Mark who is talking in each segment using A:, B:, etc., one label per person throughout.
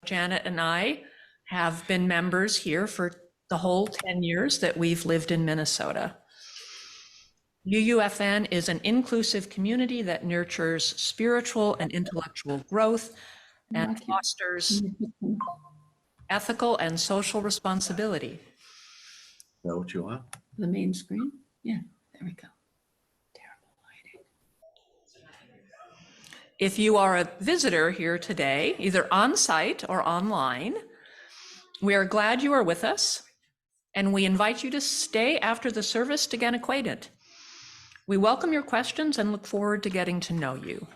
A: Janet and I have been members here for the whole 10 years that we've lived in Minnesota. UUFN is an inclusive community that nurtures spiritual and intellectual growth and fosters ethical and social responsibility.
B: Is that what you want?
C: The main screen? Yeah, there we go. Terrible lighting.
A: If you are a visitor here today, either on site or online, we are glad you are with us, and we invite you to stay after the service to get acquainted. We welcome your questions and look forward to getting to know you.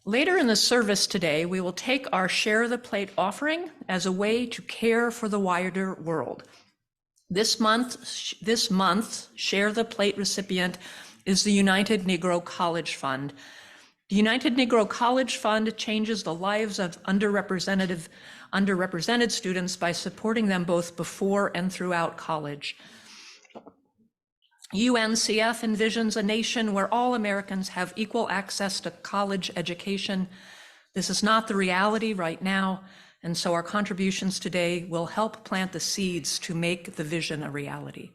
A: Later in the service today, we will take our Share the Plate offering as a way to care for the wider world. This month, Share the Plate recipient is the United Negro College Fund. The United Negro College Fund changes the lives of underrepresented students by supporting them both before and throughout college. UNCF envisions a nation where all Americans have equal access to college education. This is not the reality right now, and so our contributions today will help plant the seeds to make the vision a reality.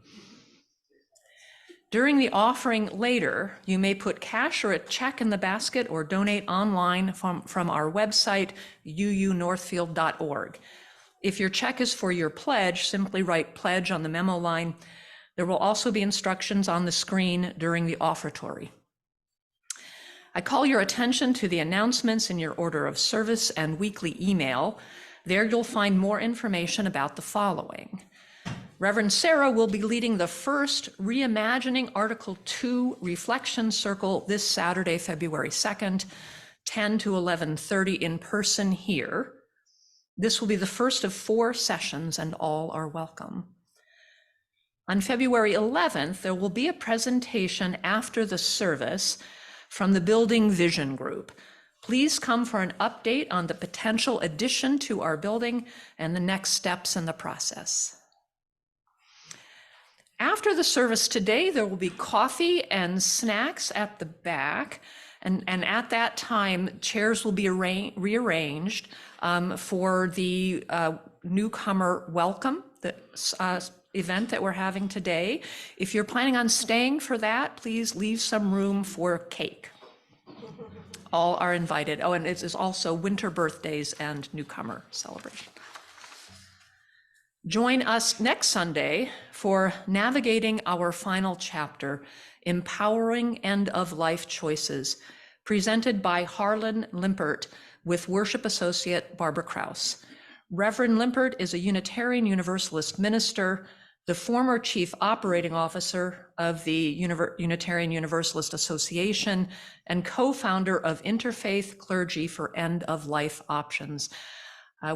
A: During the offering later, you may put cash or a check in the basket or donate online from our website, uunorthfield.org. If your check is for your pledge, simply write pledge on the memo line. There will also be instructions on the screen during the offertory. I call your attention to the announcements in your order of service and weekly email. There you'll find more information about the following. Reverend Sarah will be leading the first Reimagining Article 2 Reflection Circle this Saturday, February 2nd, 10 to 11:30 in person here. This will be the first of 4 sessions and all are welcome. On February 11th, there will be a presentation after the service from the Building Vision Group. Please come for an update on the potential addition to our building and the next steps in the process. After the service today, there will be coffee and snacks at the back. And at that time, chairs will be rearranged for the newcomer welcome event that we're having today. If you're planning on staying for that, please leave some room for cake. All are invited. Oh, and it is also winter birthdays and newcomer celebration. Join us next Sunday for Navigating Our Final Chapter, Empowering End-of-Life Choices, presented by Harlan Limpert with Worship Associate Barbara Krause. Reverend Limpert is a Unitarian Universalist minister, the former Chief Operating Officer of the Unitarian Universalist Association, and co-founder of Interfaith Clergy for End-of-Life Options.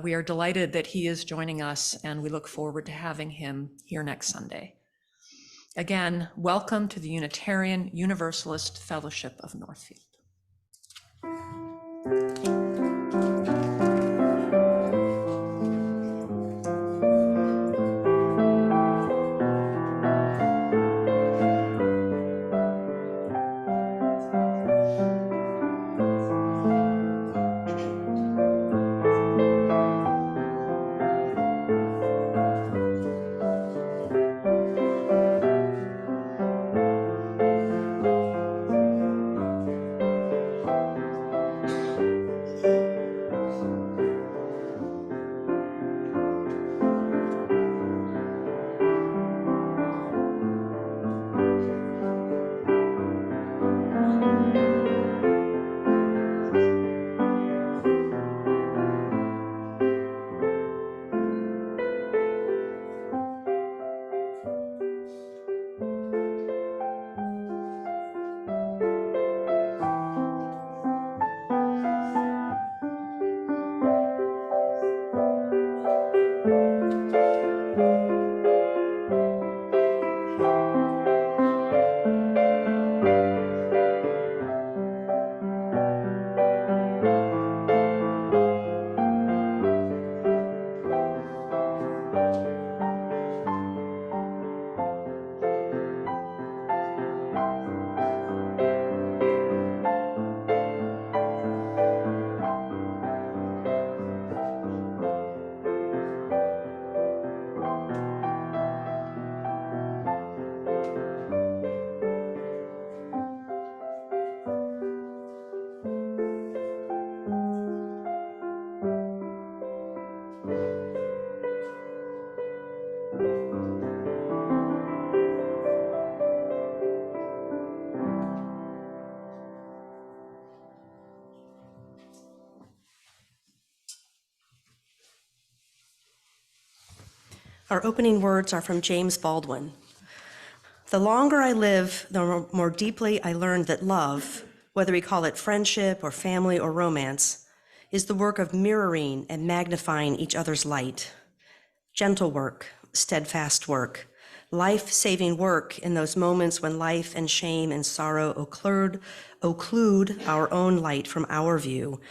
A: We are delighted that he is joining us, and we look forward to having him here next Sunday. Again, welcome to the Unitarian Universalist Fellowship of Northfield.
D: Our opening words are from James Baldwin. The longer I live, the more deeply I learn that love, whether we call it friendship or family or romance, is the work of mirroring and magnifying each other's light. Gentle work, steadfast work, life-saving work in those moments when life and shame and sorrow occlude our own light from our view,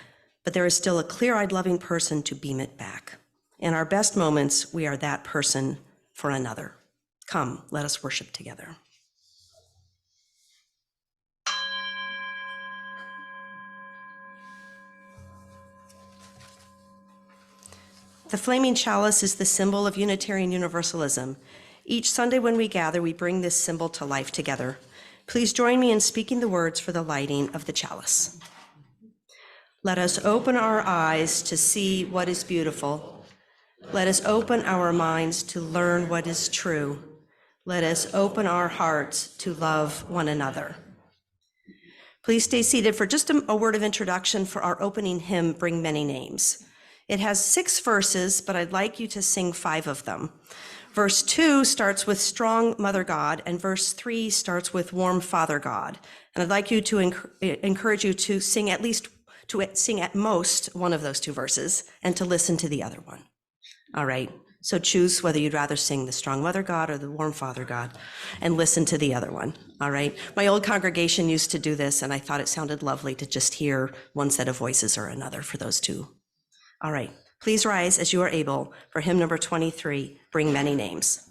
D: but there is still a clear-eyed loving person to beam it back. In our best moments, we are that person for another. Come, let us worship together. The flaming chalice is the symbol of Unitarian Universalism. Each Sunday when we gather, we bring this symbol to life together. Please join me in speaking the words for the lighting of the chalice. Let us open our eyes to see what is beautiful. Let us open our minds to learn what is true. Let us open our hearts to love one another. Please stay seated for just a word of introduction for our opening hymn, Bring Many Names. It has 6 verses, but I'd like you to sing 5 of them. Verse 2 starts with Strong Mother God, and verse 3 starts with Warm Father God. And I'd like you to encourage you to sing at most one of those 2 verses and to listen to the other one. All right, so choose whether you'd rather sing the Strong Mother God or the Warm Father God and listen to the other one. All right, my old congregation used to do this, and I thought it sounded lovely to just hear one set of voices or another for those 2. All right, please rise as you are able for hymn number 23, Bring Many Names.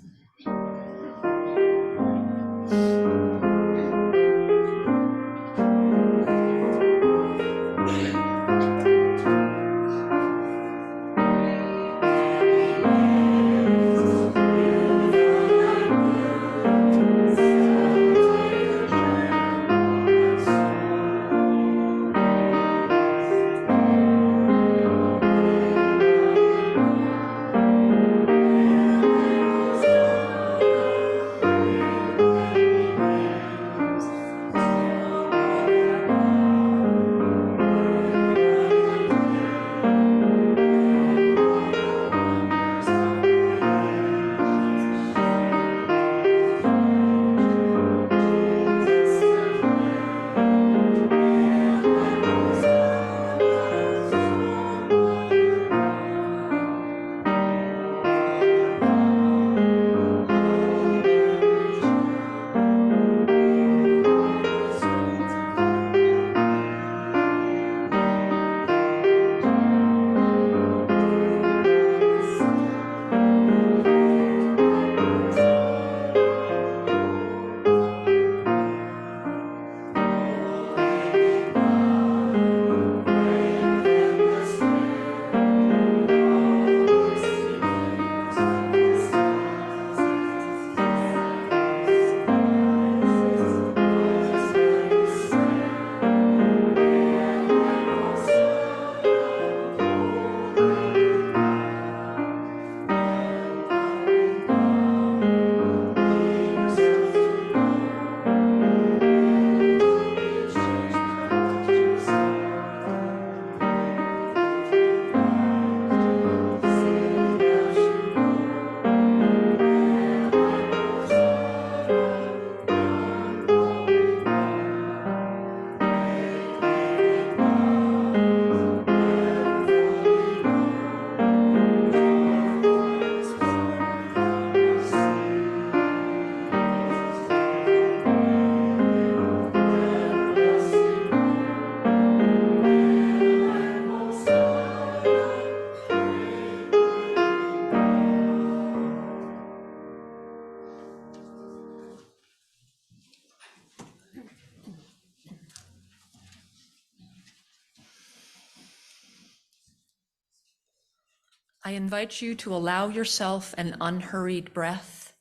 A: I invite you to allow yourself an unhurried breath.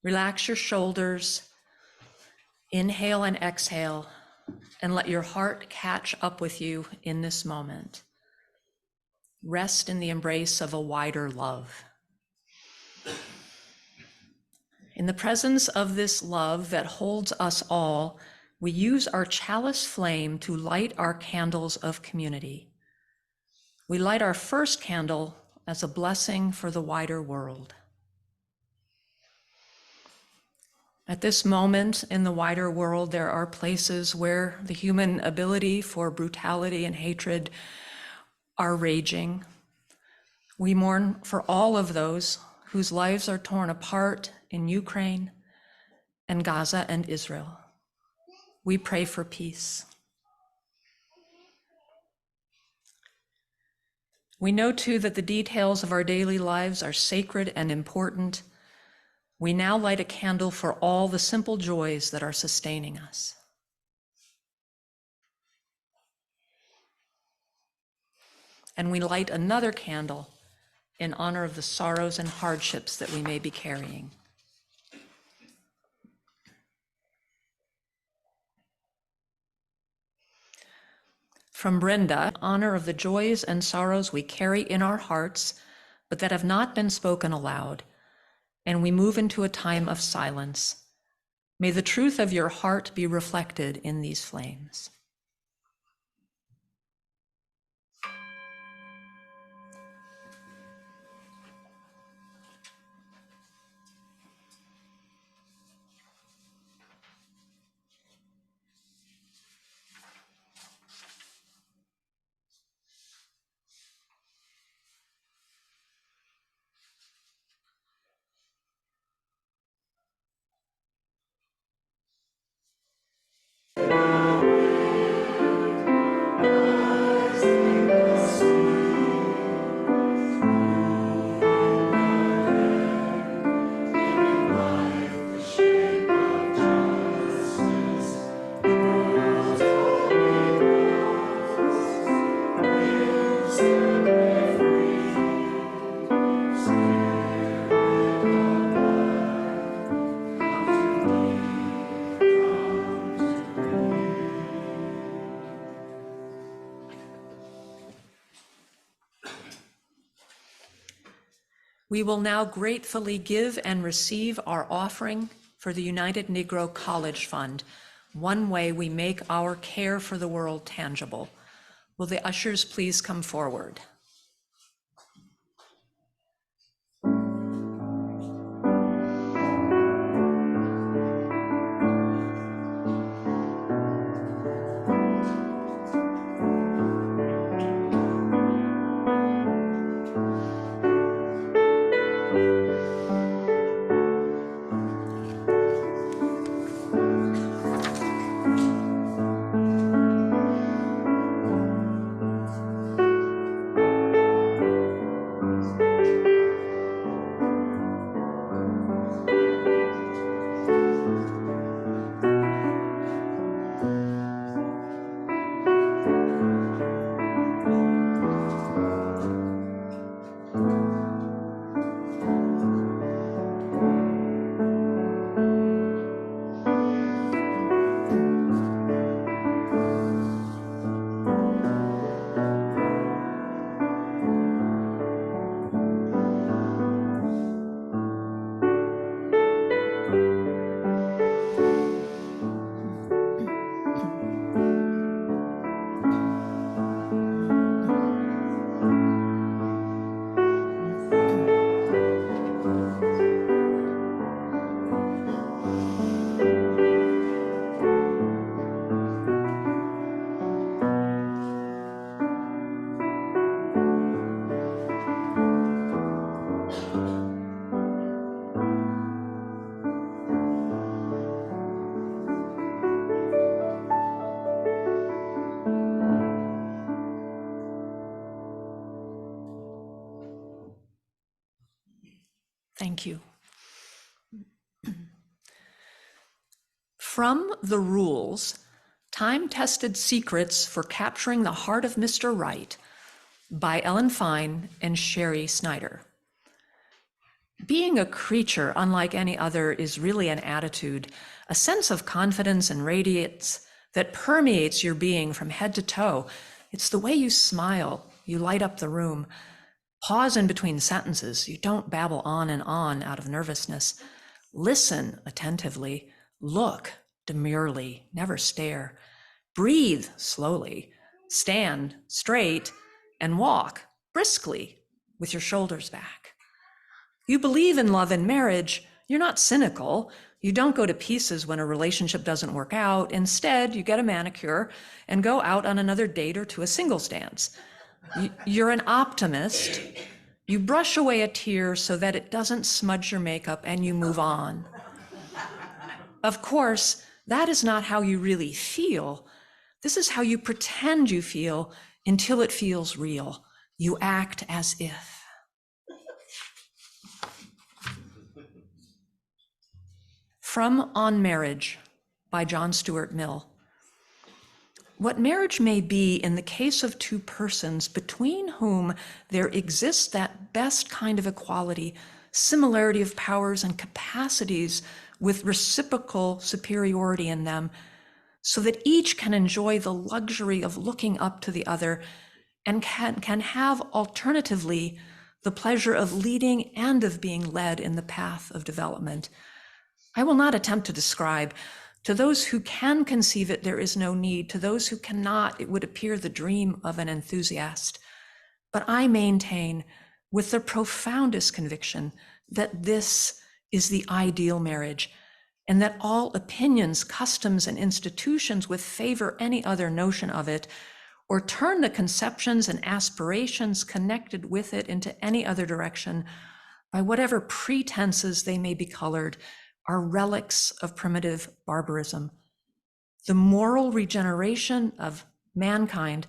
A: Relax your shoulders, inhale and exhale, and let your heart catch up with you in this moment. Rest in the embrace of a wider love. In the presence of this love that holds us all, we use our chalice flame to light our candles of community. We light our first candle as a blessing for the wider world. At this moment in the wider world, there are places where the human ability for brutality and hatred are raging. We mourn for all of those whose lives are torn apart in Ukraine and Gaza and Israel. We pray for peace. We know too that the details of our daily lives are sacred and important. We now light a candle for all the simple joys that are sustaining us. And we light another candle in honor of the sorrows and hardships that we may be carrying. From Brenda, in honor of the joys and sorrows we carry in our hearts, but that have not been spoken aloud, and we move into a time of silence. May the truth of your heart be reflected in these flames. We will now gratefully give and receive our offering for the United Negro College Fund, one way we make our care for the world tangible. Will the ushers please come forward? Thank you. From the Rules, Time-Tested Secrets for Capturing the Heart of Mr. Right by Ellen Fine and Sherry Snyder. Being a creature unlike any other is really an attitude, a sense of confidence and radiance that permeates your being from head to toe. It's the way you smile, you light up the room. Pause in between sentences. You don't babble on and on out of nervousness. Listen attentively. Look demurely. Never stare. Breathe slowly. Stand straight and walk briskly with your shoulders back. You believe in love and marriage. You're not cynical. You don't go to pieces when a relationship doesn't work out. Instead, you get a manicure and go out on another date or to a singles dance. You're an optimist. You brush away a tear so that it doesn't smudge your makeup and you move on. Of course, that is not how you really feel. This is how you pretend you feel until it feels real. You act as if. From On Marriage by John Stuart Mill. What marriage may be in the case of two persons between whom there exists that best kind of equality, similarity of powers and capacities with reciprocal superiority in them, so that each can enjoy the luxury of looking up to the other and can have alternatively the pleasure of leading and of being led in the path of development. I will not attempt to describe. To those who can conceive it, there is no need. To those who cannot, it would appear the dream of an enthusiast. But I maintain with the profoundest conviction that this is the ideal marriage, and that all opinions, customs, and institutions which favor any other notion of it, or turn the conceptions and aspirations connected with it into any other direction, by whatever pretenses they may be colored, are relics of primitive barbarism. The moral regeneration of mankind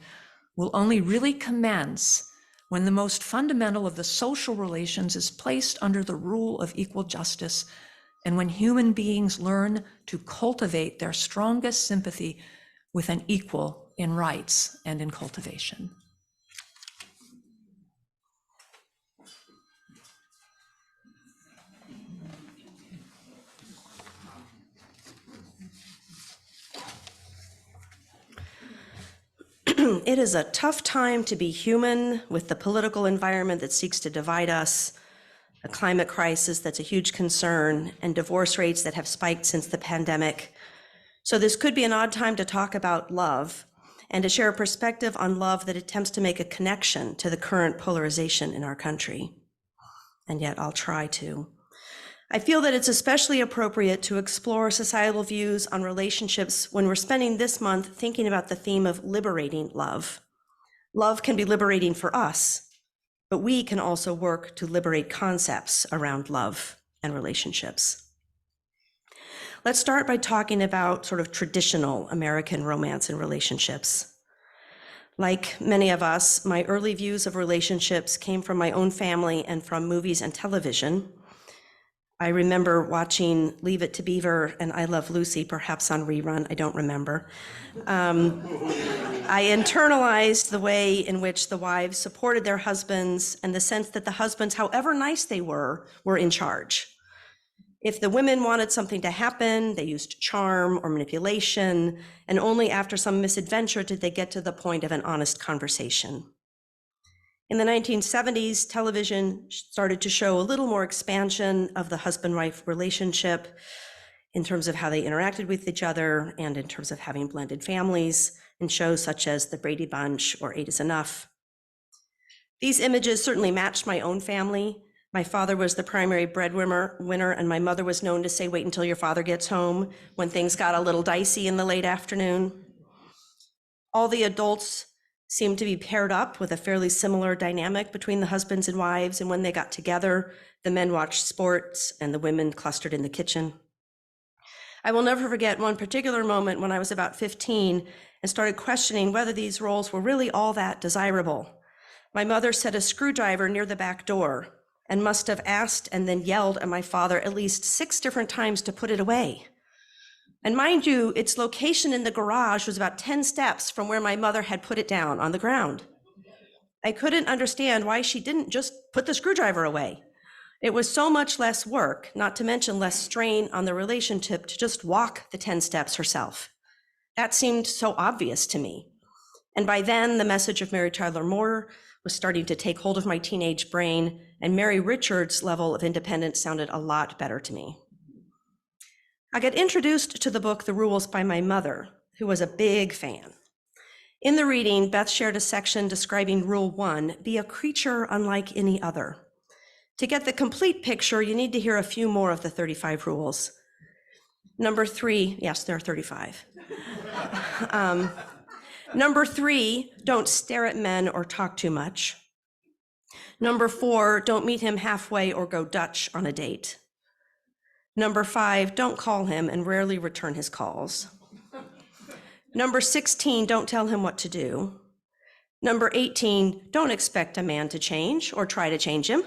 A: will only really commence when the most fundamental of the social relations is placed under the rule of equal justice, and when human beings learn to cultivate their strongest sympathy with an equal in rights and in cultivation.
D: It is a tough time to be human with the political environment that seeks to divide us, a climate crisis that's a huge concern, and divorce rates that have spiked since the pandemic. So this could be an odd time to talk about love and to share a perspective on love that attempts to make a connection to the current polarization in our country. And yet I'll try to. I feel that it's especially appropriate to explore societal views on relationships when we're spending this month thinking about the theme of liberating love. Love can be liberating for us, but we can also work to liberate concepts around love and relationships. Let's start by talking about sort of traditional American romance and relationships. Like many of us, my early views of relationships came from my own family and from movies and television. I remember watching Leave It to Beaver and I Love Lucy, perhaps on rerun, I don't remember. I internalized the way in which the wives supported their husbands and the sense that the husbands, however nice they were in charge. If the women wanted something to happen, they used charm or manipulation, and only after some misadventure did they get to the point of an honest conversation. In the 1970s, television started to show a little more expansion of the husband-wife relationship in terms of how they interacted with each other and in terms of having blended families, in shows such as The Brady Bunch or Eight is Enough. These images certainly matched my own family. My father was the primary breadwinner, and my mother was known to say, "Wait until your father gets home," when things got a little dicey in the late afternoon. All the adults seemed to be paired up with a fairly similar dynamic between the husbands and wives, and when they got together, the men watched sports and the women clustered in the kitchen. I will never forget one particular moment when I was about 15 and started questioning whether these roles were really all that desirable. My mother set a screwdriver near the back door and must have asked and then yelled at my father at least 6 different times to put it away. And mind you, its location in the garage was about 10 steps from where my mother had put it down on the ground. I couldn't understand why she didn't just put the screwdriver away. It was so much less work, not to mention less strain on the relationship, to just walk the 10 steps herself. That seemed so obvious to me. And by then, the message of Mary Tyler Moore was starting to take hold of my teenage brain, and Mary Richards' level of independence sounded a lot better to me. I got introduced to the book The Rules by my mother, who was a big fan. In the reading, Beth shared a section describing Rule 1, be a creature unlike any other. To get the complete picture, you need to hear a few more of the 35 rules. Number 3, yes, there are 35. Number 3, don't stare at men or talk too much. Number 4, don't meet him halfway or go Dutch on a date. Number 5, don't call him and rarely return his calls. Number 16, don't tell him what to do. Number 18, don't expect a man to change or try to change him.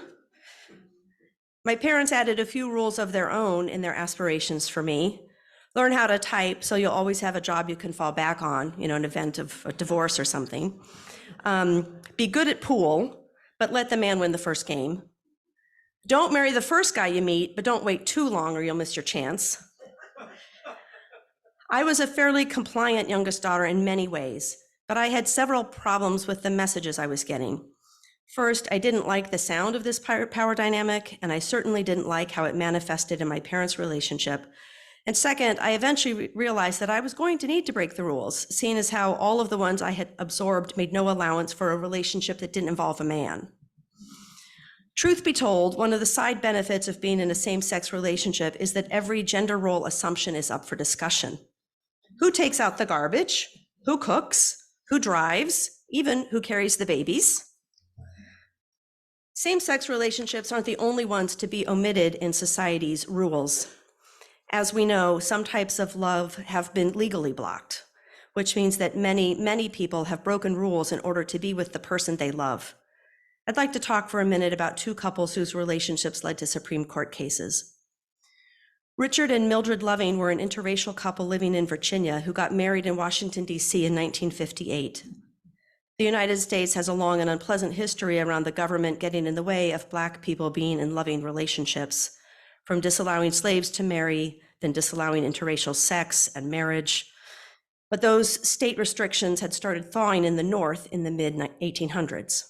D: My parents added a few rules of their own in their aspirations for me. Learn how to type so you'll always have a job you can fall back on, in event of a divorce or something. Be good at pool, but let the man win the first game. Don't marry the first guy you meet, but don't wait too long or you'll miss your chance. I was a fairly compliant youngest daughter in many ways, but I had several problems with the messages I was getting. First, I didn't like the sound of this power dynamic, and I certainly didn't like how it manifested in my parents' relationship. And second, I eventually realized that I was going to need to break the rules, seeing as how all of the ones I had absorbed made no allowance for a relationship that didn't involve a man. Truth be told, one of the side benefits of being in a same-sex relationship is that every gender role assumption is up for discussion. Who takes out the garbage? Who cooks? Who drives? Even who carries the babies? Same-sex relationships aren't the only ones to be omitted in society's rules. As we know, some types of love have been legally blocked, which means that many people have broken rules in order to be with the person they love. I'd like to talk for a minute about 2 couples whose relationships led to Supreme Court cases. Richard and Mildred Loving were an interracial couple living in Virginia who got married in Washington, D.C. in 1958. The United States has a long and unpleasant history around the government getting in the way of Black people being in loving relationships, from disallowing slaves to marry, then disallowing interracial sex and marriage. But those state restrictions had started thawing in the North in the mid-1800s.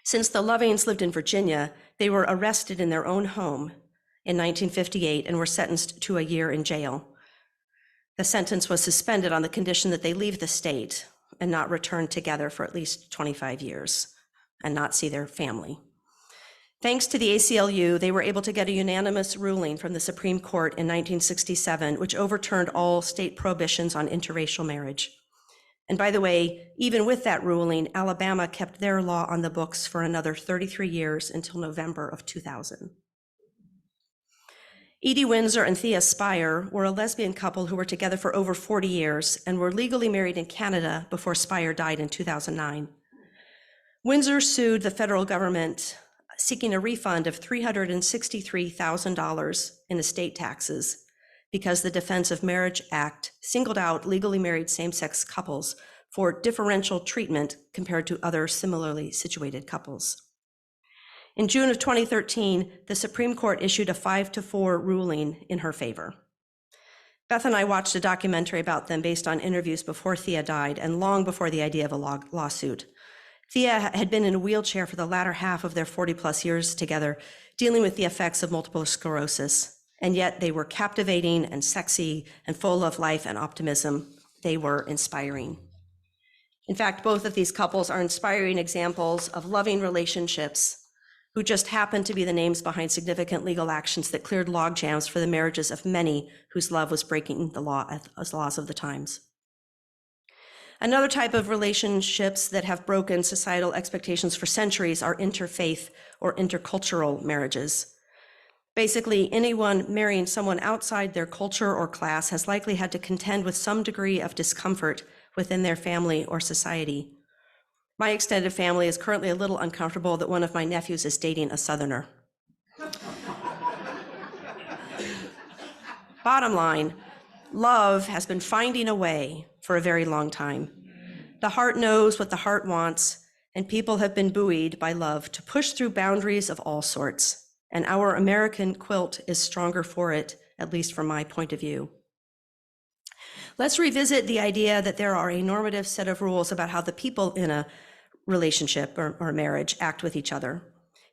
D: Since the Lovings lived in Virginia, they were arrested in their own home in 1958 and were sentenced to a year in jail. The sentence was suspended on the condition that they leave the state and not return together for at least 25 years and not see their family. Thanks to the ACLU, they were able to get a unanimous ruling from the Supreme Court in 1967, which overturned all state prohibitions on interracial marriage. And by the way, even with that ruling, Alabama kept their law on the books for another 33 years until November of 2000. Edie Windsor and Thea Spire were a lesbian couple who were together for over 40 years and were legally married in Canada before Spire died in 2009. Windsor sued the federal government seeking a refund of $363,000 in estate taxes because the Defense of Marriage Act singled out legally married same-sex couples for differential treatment compared to other similarly situated couples. In June of 2013, the Supreme Court issued a 5-4 ruling in her favor. Beth and I watched a documentary about them based on interviews before Thea died and long before the idea of a lawsuit. Thea had been in a wheelchair for the latter half of their 40-plus years together, dealing with the effects of multiple sclerosis. And yet they were captivating and sexy and full of life and optimism. They were inspiring. In fact, both of these couples are inspiring examples of loving relationships who just happened to be the names behind significant legal actions that cleared log jams for the marriages of many whose love was breaking the laws of the times. Another type of relationships that have broken societal expectations for centuries are interfaith or intercultural marriages. Basically, anyone marrying someone outside their culture or class has likely had to contend with some degree of discomfort within their family or society. My extended family is currently a little uncomfortable that one of my nephews is dating a Southerner. Bottom line, love has been finding a way for a very long time. The heart knows what the heart wants, and people have been buoyed by love to push through boundaries of all sorts. And our American quilt is stronger for it, at least from my point of view. Let's revisit the idea that there are a normative set of rules about how the people in a relationship or marriage act with each other.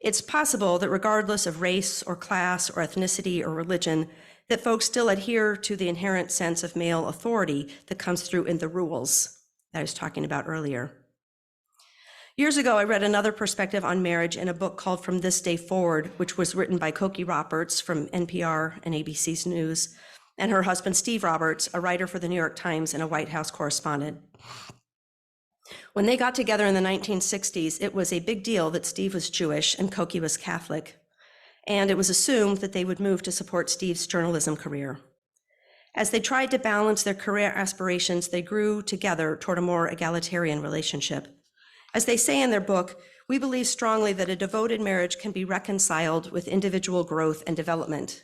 D: It's possible that regardless of race or class or ethnicity or religion, that folks still adhere to the inherent sense of male authority that comes through in the rules that I was talking about earlier. Years ago, I read another perspective on marriage in a book called From This Day Forward, which was written by Cokie Roberts from NPR and ABC's News. and her husband, Steve Roberts, a writer for the New York Times and a White House correspondent. When they got together in the 1960s, it was a big deal that Steve was Jewish and Cokie was Catholic, and it was assumed that they would move to support Steve's journalism career. As they tried to balance their career aspirations, they grew together toward a more egalitarian relationship. As they say in their book, we believe strongly that a devoted marriage can be reconciled with individual growth and development.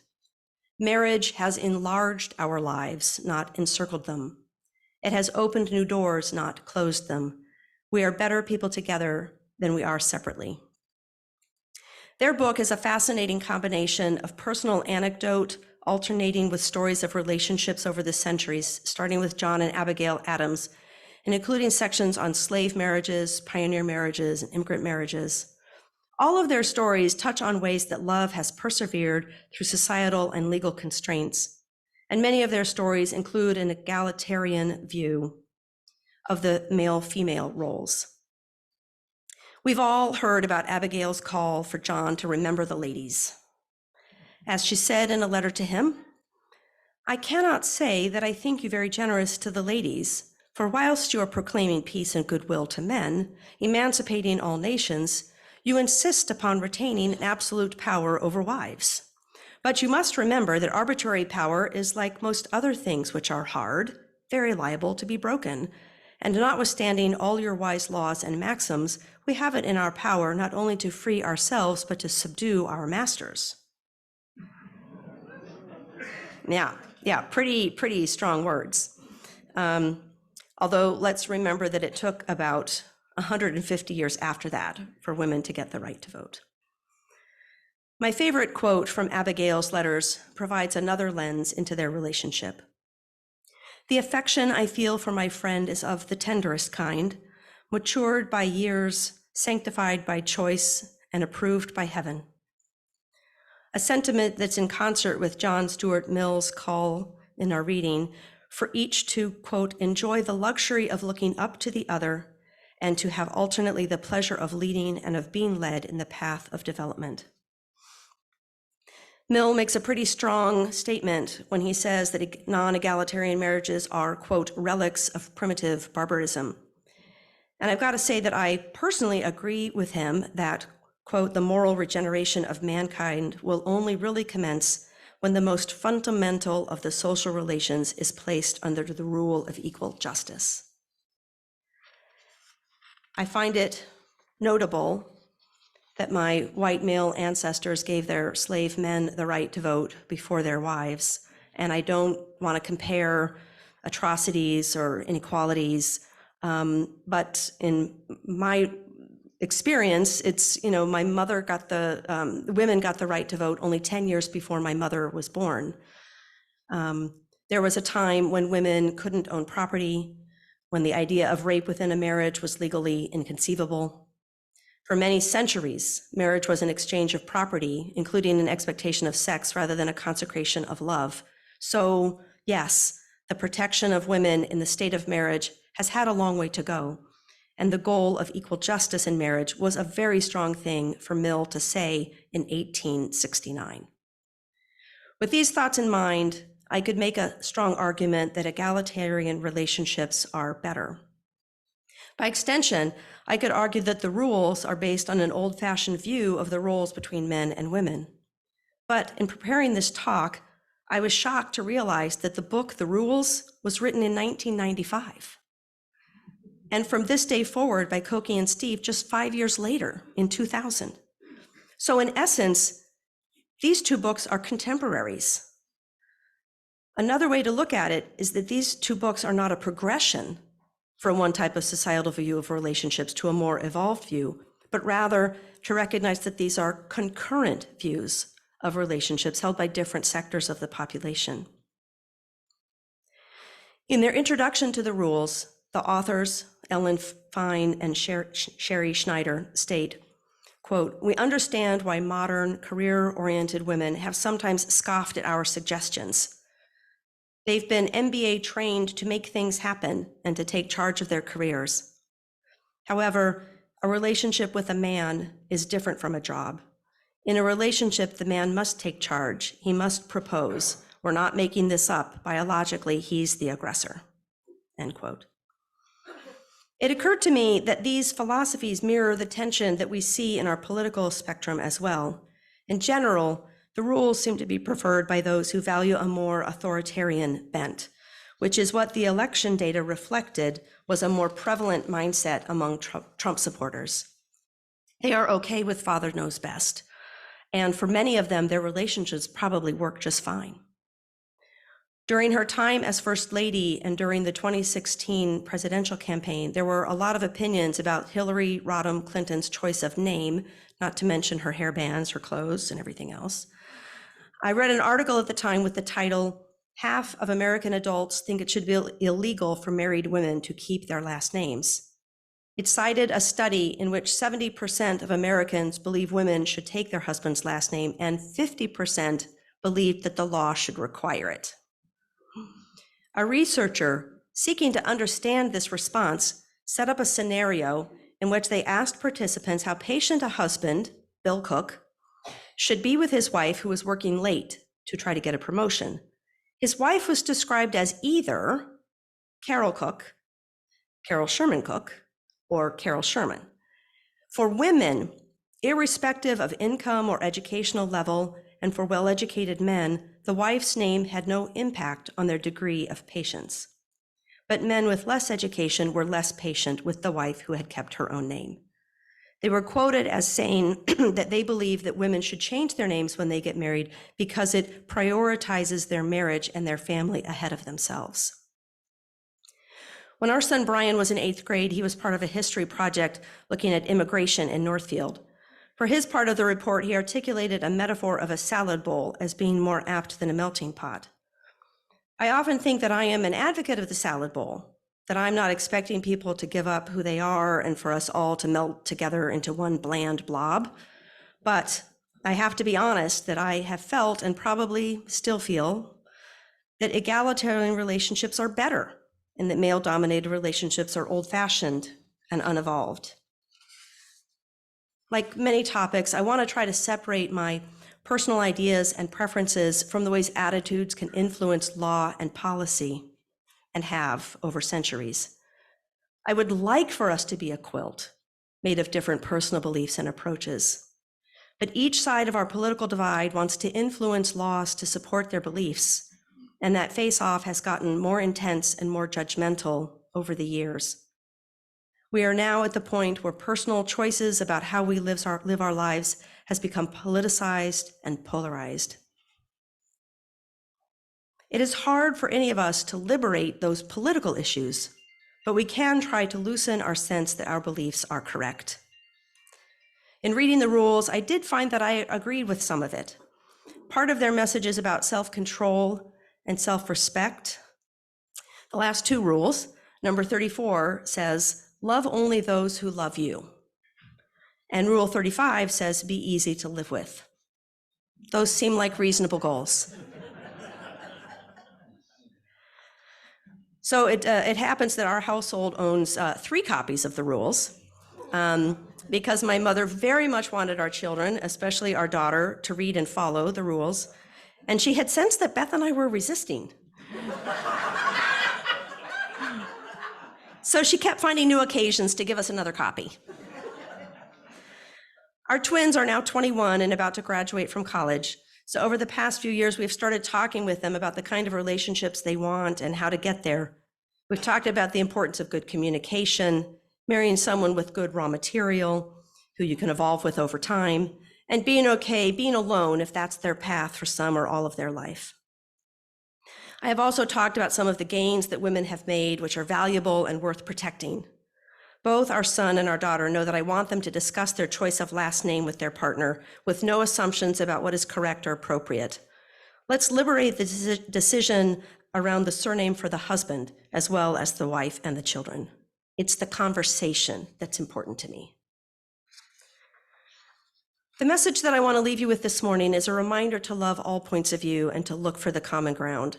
D: Marriage has enlarged our lives, not encircled them. It has opened new doors, not closed them. We are better people together than we are separately. Their book is a fascinating combination of personal anecdote, alternating with stories of relationships over the centuries, starting with John and Abigail Adams, and including sections on slave marriages, pioneer marriages, and immigrant marriages. All of their stories touch on ways that love has persevered through societal and legal constraints, and many of their stories include an egalitarian view of the male-female roles. We've all heard about Abigail's call for John to remember the ladies. As she said in a letter to him, "I cannot say that I think you very generous to the ladies, for whilst you are proclaiming peace and goodwill to men, emancipating all nations, you insist upon retaining an absolute power over wives. But you must remember that arbitrary power is like most other things which are hard, very liable to be broken. And notwithstanding all your wise laws and maxims, we have it in our power not only to free ourselves, but to subdue our masters." Yeah, pretty strong words. Although let's remember that it took about 150 years after that for women to get the right to vote. My favorite quote from Abigail's letters provides another lens into their relationship. "The affection I feel for my friend is of the tenderest kind, matured by years, sanctified by choice, and approved by heaven." A sentiment that's in concert with John Stuart Mill's call in our reading for each to, quote, "enjoy the luxury of looking up to the other and to have alternately the pleasure of leading and of being led in the path of development." Mill makes a pretty strong statement when he says that non-egalitarian marriages are, quote, "relics of primitive barbarism." And I've got to say that I personally agree with him that, quote, "the moral regeneration of mankind will only really commence when the most fundamental of the social relations is placed under the rule of equal justice." I find it notable that my white male ancestors gave their slave men the right to vote before their wives, and I don't want to compare atrocities or inequalities, but in my experience, it's, my mother got women got the right to vote only 10 years before my mother was born. There was a time when women couldn't own property, when the idea of rape within a marriage was legally inconceivable. For many centuries, marriage was an exchange of property, including an expectation of sex rather than a consecration of love. So yes, the protection of women in the state of marriage has had a long way to go. And the goal of equal justice in marriage was a very strong thing for Mill to say in 1869. With these thoughts in mind, I could make a strong argument that egalitarian relationships are better. By extension, I could argue that the rules are based on an old-fashioned view of the roles between men and women. But in preparing this talk, I was shocked to realize that the book, The Rules, was written in 1995. And From This Day Forward by Cokie and Steve just 5 years later, in 2000. So in essence, these two books are contemporaries. Another way to look at it is that these two books are not a progression from one type of societal view of relationships to a more evolved view, but rather to recognize that these are concurrent views of relationships held by different sectors of the population. In their introduction to the rules, the authors, Ellen Fine and Sherry Schneider, state, quote, "We understand why modern career-oriented women have sometimes scoffed at our suggestions. They've been MBA trained to make things happen and to take charge of their careers. However, a relationship with a man is different from a job. In a relationship, the man must take charge. He must propose, We're not making this up. Biologically, he's the aggressor, end quote. It occurred to me that these philosophies mirror the tension that we see in our political spectrum as well. In general, the rules seem to be preferred by those who value a more authoritarian bent, which is what the election data reflected was a more prevalent mindset among Trump supporters. They are okay with Father Knows Best, and for many of them, their relationships probably work just fine. During her time as First Lady and during the 2016 presidential campaign, there were a lot of opinions about Hillary Rodham Clinton's choice of name, not to mention her hairbands, her clothes, and everything else. I read an article at the time with the title, "Half of American adults think it should be illegal for married women to keep their last names." It cited a study in which 70% of Americans believe women should take their husband's last name and 50% believed that the law should require it. A researcher seeking to understand this response set up a scenario in which they asked participants how patient a husband, Bill Cook, should be with his wife who was working late to try to get a promotion. His wife was described as either Carol Cook, Carol Sherman Cook, or Carol Sherman. For women, irrespective of income or educational level, and for well-educated men, the wife's name had no impact on their degree of patience. But men with less education were less patient with the wife who had kept her own name. They were quoted as saying that they believe that women should change their names when they get married because it prioritizes their marriage and their family ahead of themselves. When our son Brian was in 8th grade, he was part of a history project looking at immigration in Northfield. For his part of the report, he articulated a metaphor of a salad bowl as being more apt than a melting pot. I often think that I am an advocate of the salad bowl, that I'm not expecting people to give up who they are and for us all to melt together into one bland blob. But I have to be honest that I have felt and probably still feel that egalitarian relationships are better and that male-dominated relationships are old-fashioned and unevolved. Like many topics, I want to try to separate my personal ideas and preferences from the ways attitudes can influence law and policy and have over centuries. I would like for us to be a quilt made of different personal beliefs and approaches. But each side of our political divide wants to influence laws to support their beliefs, and that face-off has gotten more intense and more judgmental over the years. We are now at the point where personal choices about how we live our lives has become politicized and polarized. It is hard for any of us to liberate those political issues, but we can try to loosen our sense that our beliefs are correct. In reading the rules, I did find that I agreed with some of it. Part of their message is about self-control and self-respect. The last two rules, number 34 says, love only those who love you. And rule 35 says, be easy to live with. Those seem like reasonable goals. So it happens that our household owns 3 copies of the rules because my mother very much wanted our children, especially our daughter, to read and follow the rules. And she had sensed that Beth and I were resisting. So she kept finding new occasions to give us another copy. Our twins are now 21 and about to graduate from college. So over the past few years, we've started talking with them about the kind of relationships they want and how to get there. We've talked about the importance of good communication, marrying someone with good raw material, who you can evolve with over time, and being okay being alone if that's their path for some or all of their life. I have also talked about some of the gains that women have made, which are valuable and worth protecting. Both our son and our daughter know that I want them to discuss their choice of last name with their partner, with no assumptions about what is correct or appropriate. Let's liberate the decision around the surname for the husband, as well as the wife and the children. It's the conversation that's important to me. The message that I want to leave you with this morning is a reminder to love all points of view and to look for the common ground.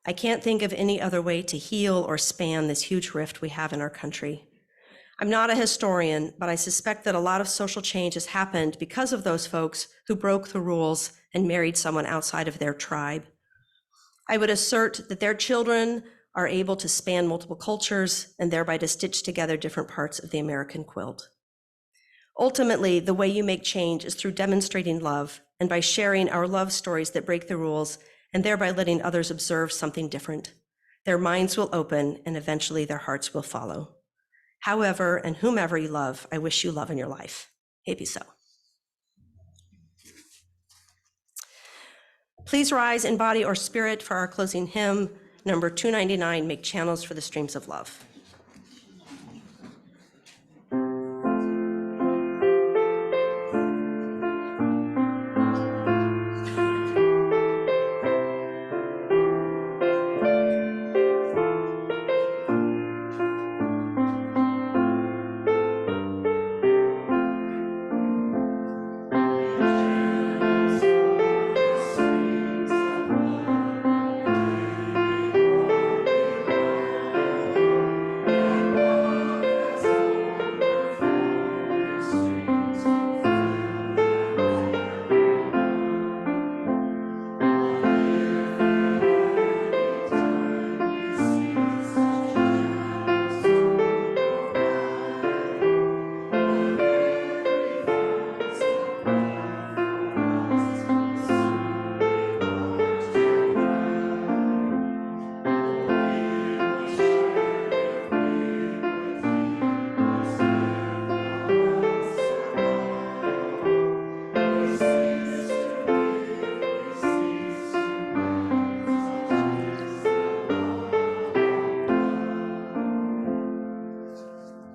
D: I can't think of any other way to heal or span this huge rift we have in our country. I'm not a historian, but I suspect that a lot of social change has happened because of those folks who broke the rules and married someone outside of their tribe. I would assert that their children are able to span multiple cultures and thereby to stitch together different parts of the American quilt. Ultimately, the way you make change is through demonstrating love and by sharing our love stories that break the rules and thereby letting others observe something different. Their minds will open and eventually their hearts will follow. However and whomever you love, I wish you love in your life. Maybe so. Please rise in body or spirit for our closing hymn, number 299, Make Channels for the Streams of Love.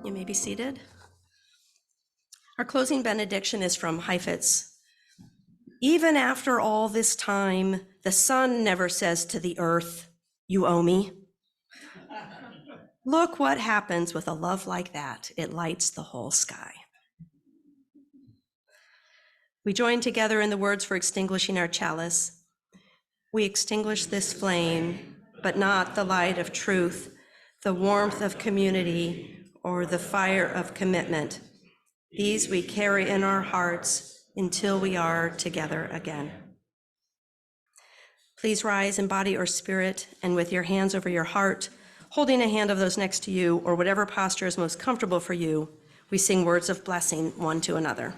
D: You may be seated. Our closing benediction is from Heifetz. Even after all this time, the sun never says to the earth, "You owe me." Look what happens with a love like that. It lights the whole sky. We join together in the words for extinguishing our chalice. We extinguish this flame, but not the light of truth, the warmth of community, or the fire of commitment. These we carry in our hearts until we are together again. Please rise in body or spirit, and with your hands over your heart, holding a hand of those next to you, or whatever posture is most comfortable for you, we sing words of blessing one to another.